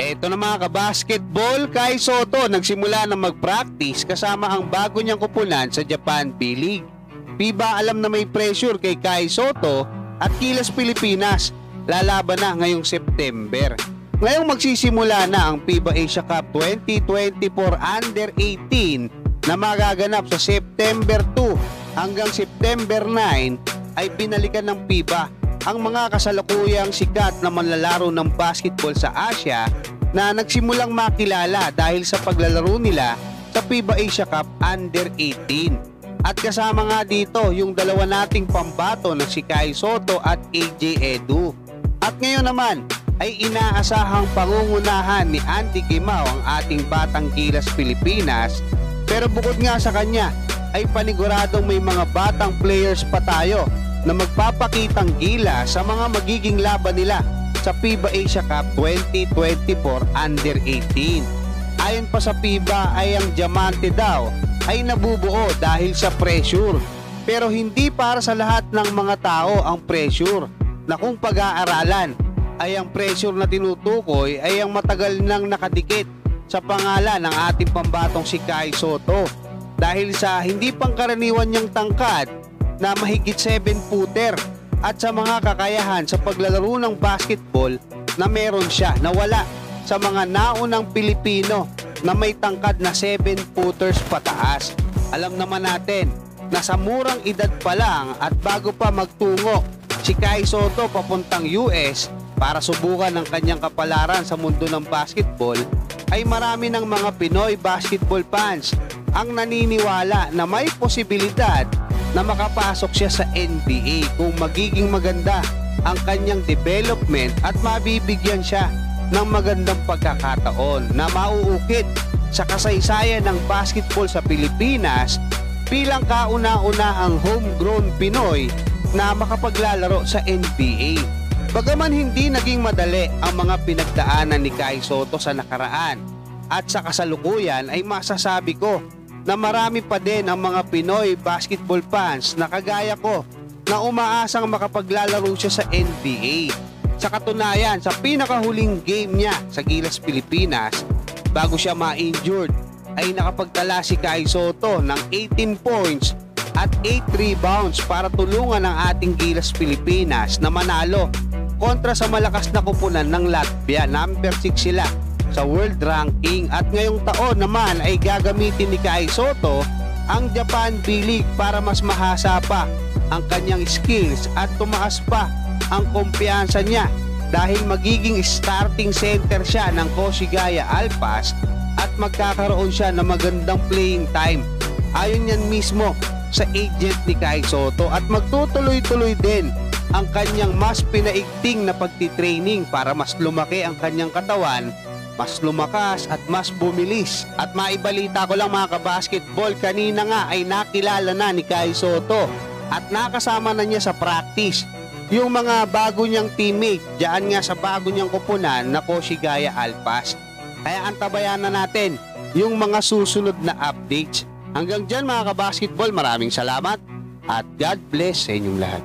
Eto na mga kabasketball, Kai Sotto nagsimula na mag-practice kasama ang bago niyang kupunan sa Japan B-League. FIBA alam na may pressure kay Kai Sotto at Gilas Pilipinas. Lalaban na ngayong September. Ngayong magsisimula na ang FIBA Asia Cup 2024 Under 18 na magaganap sa September 2 hanggang September 9 ay binalikan ng FIBA ang mga kasalukuyang sikat na manlalaro ng basketball sa Asia na nagsimulang makilala dahil sa paglalaro nila sa FIBA Asia Cup Under 18. At kasama nga dito yung dalawa nating pambato na si Kai Sotto at AJ Edu. At ngayon naman ay inaasahang pangungunahan ni Andy Kimao ang ating batang Gilas Pilipinas, pero bukod nga sa kanya ay paniguradong may mga batang players pa tayo na magpapakitang gila sa mga magiging laban nila sa FIBA Asia Cup 2024 Under 18. Ayon pa sa FIBA ay ang diamante daw ay nabubuo dahil sa pressure, pero hindi para sa lahat ng mga tao ang pressure na kung pag-aaralan ay ang pressure na tinutukoy ay ang matagal nang nakadikit sa pangalan ng ating pambatong si Kai Sotto dahil sa hindi pangkaraniwan niyang tangkad na mahigit 7-footer at sa mga kakayahan sa paglalaro ng basketball na meron siya na wala sa mga naunang Pilipino na may tangkad na 7-footers pataas. Alam naman natin na sa murang edad pa lang at bago pa magtungo si Kai Sotto papuntang US para subukan ang kanyang kapalaran sa mundo ng basketball, ay marami ng mga Pinoy basketball fans ang naniniwala na may posibilidad na makapasok siya sa NBA kung magiging maganda ang kanyang development at mabibigyan siya ng magandang pagkakataon na mauukit sa kasaysayan ng basketball sa Pilipinas bilang kauna-unahang homegrown Pinoy na makapaglalaro sa NBA. Bagaman hindi naging madali ang mga pinagdaanan ni Kai Sotto sa nakaraan at sa kasalukuyan ay masasabi ko na marami pa din ang mga Pinoy basketball fans na kagaya ko na umaasang makapaglalaro siya sa NBA. Sa katunayan, sa pinakahuling game niya sa Gilas Pilipinas bago siya ma-injured ay nakapagtala si Kai Sotto ng 18 points at 8 rebounds para tulungan ang ating Gilas Pilipinas na manalo kontra sa malakas na kupunan ng Latvia. Number 6 sila sa world ranking at ngayong taon naman ay gagamitin ni Kai Sotto ang Japan B-League para mas mahasa pa ang kanyang skills at tumaas pa ang kumpiyansa niya dahil magiging starting center siya ng Koshigaya Alpas at magkakaroon siya ng magandang playing time. Ayon yan mismo sa agent ni Kai Sotto at magtutuloy-tuloy din ang kanyang mas pinaigting na pagtitraining para mas lumaki ang kanyang katawan, mas lumakas at mas bumilis. At maibalita ko lang mga kabasketball, kanina nga ay nakilala na ni Kai Sotto at nakasama na niya sa practice yung mga bago niyang teammate diyan nga sa bago niyang kupunan na Koshigaya Alpas. Kaya antabayan na natin yung mga susunod na updates. Hanggang dyan mga kabasketball, maraming salamat at God bless sa inyong lahat.